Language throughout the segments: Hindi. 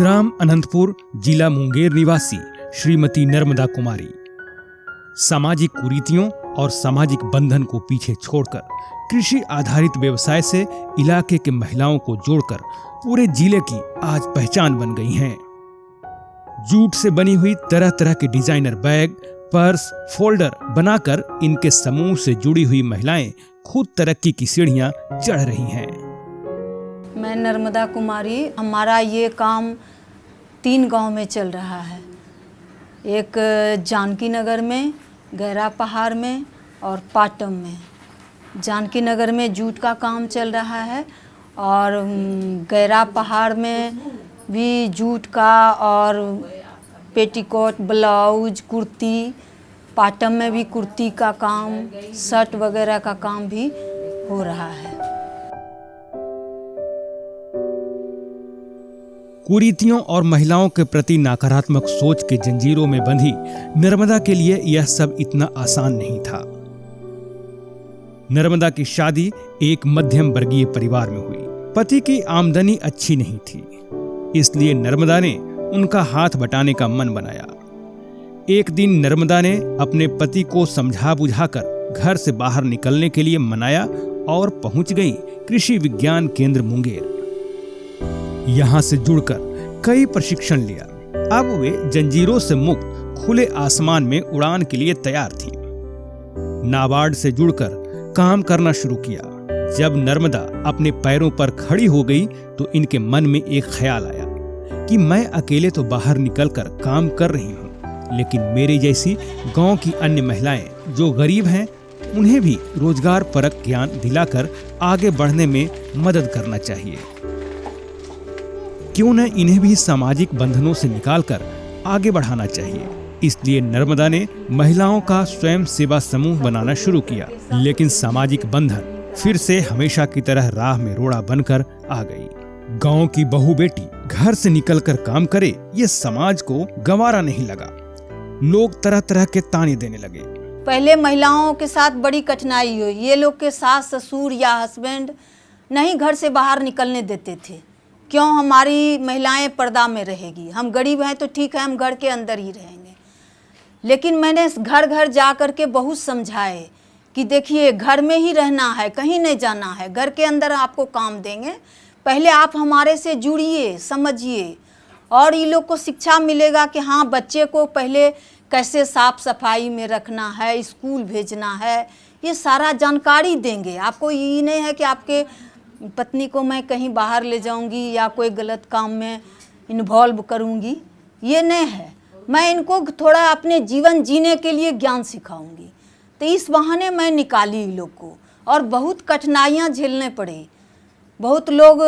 ग्राम अनंतपुर, जिला मुंगेर निवासी श्रीमती नर्मदा कुमारी सामाजिक कुरीतियों और सामाजिक बंधन को पीछे छोड़कर कृषि आधारित व्यवसाय से इलाके के महिलाओं को जोड़कर पूरे जिले की आज पहचान बन गई हैं। जूट से बनी हुई तरह तरह के डिजाइनर बैग, पर्स, फोल्डर बनाकर इनके समूह से जुड़ी हुई महिलाएं खुद तरक्की की सीढ़ियां चढ़ रही हैं। मैं नर्मदा कुमारी, हमारा ये काम 3 गांव में चल रहा है। एक जानकी नगर में, गहरा पहाड़ में और पाटम में। जानकी नगर में जूट का काम चल रहा है और गहरा पहाड़ में भी जूट का और पेटीकोट, ब्लाउज, कुर्ती, पाटम में भी कुर्ती का काम, शर्ट वगैरह का काम भी हो रहा है। कुरीतियों और महिलाओं के प्रति नकारात्मक सोच के जंजीरों में बंधी नर्मदा के लिए यह सब इतना आसान नहीं था। नर्मदा की शादी एक मध्यम वर्गीय परिवार में हुई। पति की आमदनी अच्छी नहीं थी, इसलिए नर्मदा ने उनका हाथ बटाने का मन बनाया। एक दिन नर्मदा ने अपने पति को समझा बुझाकर घर से बाहर निकलने के लिए मनाया और पहुंच गई कृषि विज्ञान केंद्र मुंगेर। यहां से जुड़कर कई प्रशिक्षण लिया। अब वे जंजीरों से मुक्त खुले आसमान में उड़ान के लिए तैयार थी। नाबार्ड से जुड़कर काम करना शुरू किया। जब नर्मदा अपने पैरों पर खड़ी हो गई तो इनके मन में एक ख्याल आया कि मैं अकेले तो बाहर निकलकर काम कर रही हूँ, लेकिन मेरे जैसी गांव की अन्य महिलाएं जो गरीब हैं, उन्हें भी रोजगार परक ज्ञान दिलाकर आगे बढ़ने में मदद करना चाहिए। क्यों न इन्हें भी सामाजिक बंधनों से निकालकर आगे बढ़ाना चाहिए। इसलिए नर्मदा ने महिलाओं का स्वयं सेवा समूह बनाना शुरू किया। लेकिन सामाजिक बंधन फिर से हमेशा की तरह राह में रोड़ा बनकर आ गई। गांव की बहू बेटी घर से निकलकर काम करे, ये समाज को गंवारा नहीं लगा। लोग तरह तरह के ताने देने लगे। पहले महिलाओं के साथ बड़ी कठिनाई हुई। ये लोग के सास ससुर या हस्बैंड नहीं घर से बाहर निकलने देते थे। क्यों हमारी महिलाएं पर्दा में रहेगी, हम गरीब हैं तो ठीक है, हम घर के अंदर ही रहेंगे। लेकिन मैंने घर घर जा कर के बहुत समझाए कि देखिए घर में ही रहना है, कहीं नहीं जाना है, घर के अंदर आपको काम देंगे, पहले आप हमारे से जुड़िए, समझिए। और ये लोग को शिक्षा मिलेगा कि हाँ, बच्चे को पहले कैसे साफ सफाई में रखना है, स्कूल भेजना है, ये सारा जानकारी देंगे आपको। ये नहीं है कि आपके पत्नी को मैं कहीं बाहर ले जाऊंगी या कोई गलत काम में इन्वॉल्व करूंगी, ये नहीं है। मैं इनको थोड़ा अपने जीवन जीने के लिए ज्ञान सिखाऊंगी। तो इस बहाने मैं निकाली इन लोग को, और बहुत कठिनाइयाँ झेलने पड़ी। बहुत लोग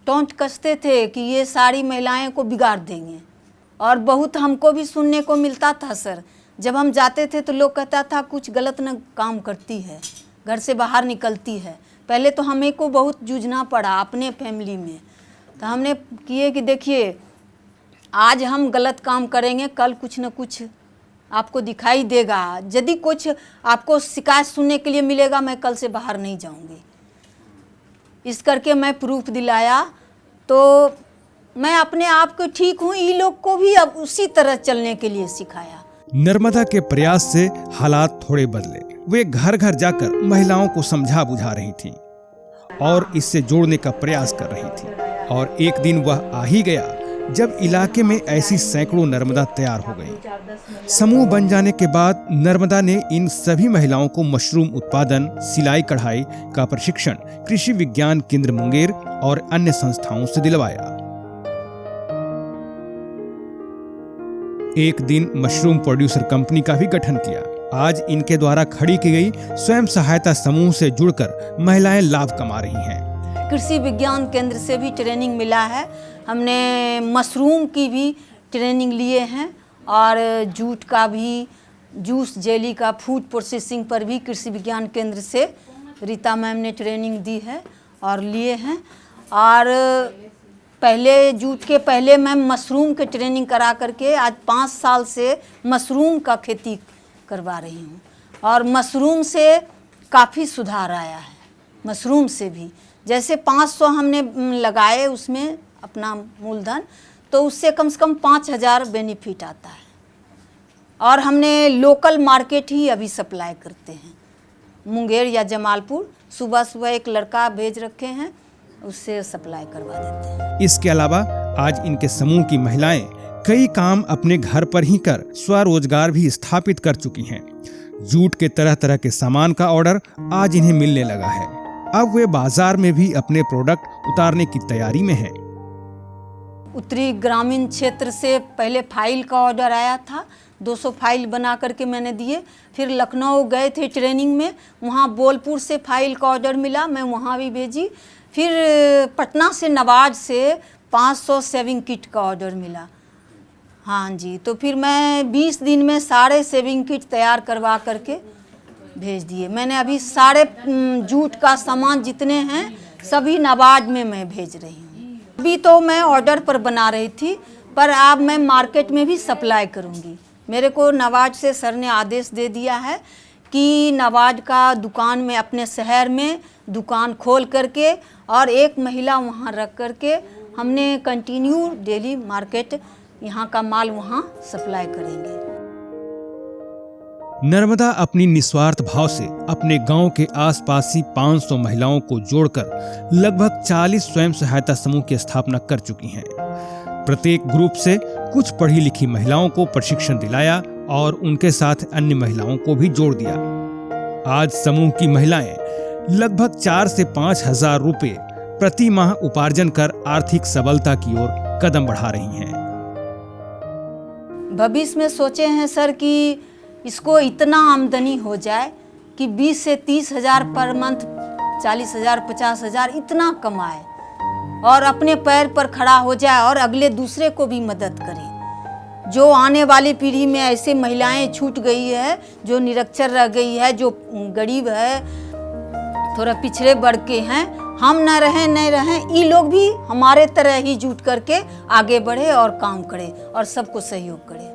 टोंट कसते थे कि ये सारी महिलाएं को बिगाड़ देंगे, और बहुत हमको भी सुनने को मिलता था सर। जब हम जाते थे तो लोग कहता था कुछ गलत न काम करती है, घर से बाहर निकलती है। पहले तो हमें को बहुत जूझना पड़ा अपने फैमिली में। तो हमने किए कि देखिए आज हम गलत काम करेंगे, कल कुछ न कुछ आपको दिखाई देगा। यदि कुछ आपको शिकायत सुनने के लिए मिलेगा, मैं कल से बाहर नहीं जाऊंगी। इस करके मैं प्रूफ दिलाया तो मैं अपने आप को ठीक हूँ। ये लोग को भी अब उसी तरह चलने के लिए सिखाया। नर्मदा के प्रयास से हालात थोड़े बदले। वे घर घर जाकर महिलाओं को समझा बुझा रही थीं और इससे जोड़ने का प्रयास कर रही थीं। और एक दिन वह आ ही गया जब इलाके में ऐसी सैकड़ों नर्मदा तैयार हो गई। समूह बन जाने के बाद नर्मदा ने इन सभी महिलाओं को मशरूम उत्पादन, सिलाई कढ़ाई का प्रशिक्षण कृषि विज्ञान केंद्र मुंगेर और अन्य संस्थाओं से दिलवाया। एक दिन मशरूम प्रोड्यूसर कंपनी का भी गठन किया। आज इनके द्वारा खड़ी की गई स्वयं सहायता समूह से जुड़कर महिलाएं लाभ कमा रही हैं। कृषि विज्ञान केंद्र से भी ट्रेनिंग मिला है। हमने मशरूम की भी ट्रेनिंग लिए हैं और जूट का भी, जूस जेली का, फूड प्रोसेसिंग पर भी कृषि विज्ञान केंद्र से रीता मैम ने ट्रेनिंग दी है और लिए हैं। और पहले जूट के पहले मैं मशरूम के ट्रेनिंग करा करके आज 5 साल से मशरूम का खेती करवा रही हूँ और मशरूम से काफ़ी सुधार आया है। मशरूम से भी जैसे 500 हमने लगाए उसमें अपना मूलधन, तो तो उससे कम से कम 5,000 बेनिफिट आता है। और हमने लोकल मार्केट ही अभी सप्लाई करते हैं, मुंगेर या जमालपुर। सुबह सुबह एक लड़का भेज रखे हैं, उससे सप्लाई करवा देते हैं। इसके अलावा आज इनके समूह की महिलाएं कई काम अपने घर पर ही कर स्वरोजगार भी स्थापित कर चुकी हैं। जूट के तरह तरह के सामान का ऑर्डर आज इन्हें मिलने लगा है। अब वे बाजार में भी अपने प्रोडक्ट उतारने की तैयारी में हैं। उत्तरी ग्रामीण क्षेत्र से पहले फाइल का ऑर्डर आया था, 200 फाइल बना करके मैंने दिए। फिर लखनऊ गए थे ट्रेनिंग में, वहाँ बोलपुर से फाइल का ऑर्डर मिला, मैं वहाँ भी भेजी। फिर पटना से नवाज से 500 सेविंग किट का ऑर्डर मिला। हाँ जी, तो फिर मैं 20 दिन में सारे सेविंग किट तैयार करवा करके भेज दिए। मैंने अभी सारे जूट का सामान जितने हैं सभी नवाज में मैं भेज रही हूँ। अभी तो मैं ऑर्डर पर बना रही थी, पर अब मैं मार्केट में भी सप्लाई करूँगी। मेरे को नवाज से सर ने आदेश दे दिया है कि नवाज का दुकान में अपने शहर में दुकान खोल करके और एक महिला वहाँ रख करके हमने कंटिन्यू डेली मार्केट यहाँ का माल वहाँ सप्लाई करेंगे। नर्मदा अपनी निस्वार्थ भाव से अपने गांव के आसपास ही 500 महिलाओं को जोड़कर लगभग 40 स्वयं सहायता समूह की स्थापना कर चुकी हैं। प्रत्येक ग्रुप से कुछ पढ़ी लिखी महिलाओं को प्रशिक्षण दिलाया और उनके साथ अन्य महिलाओं को भी जोड़ दिया। आज समूह की महिलाएं लगभग 4 से 5 हजार रुपए प्रति माह उपार्जन कर आर्थिक सबलता की ओर कदम बढ़ा रही हैं। भविष्य में सोचे हैं सर कि इसको इतना आमदनी हो जाए कि 20 से 30 हजार पर मंथ, 40 हजार 50 हजार इतना कमाए और अपने पैर पर खड़ा हो जाए और अगले दूसरे को भी मदद करे। जो आने वाली पीढ़ी में ऐसे महिलाएं छूट गई है, जो निरक्षर रह गई है, जो गरीब है, थोड़ा पिछड़े वर्ग के हैं, हम न रहें, ये लोग भी हमारे तरह ही जुट करके आगे बढ़े और काम करे और सबको सहयोग करे।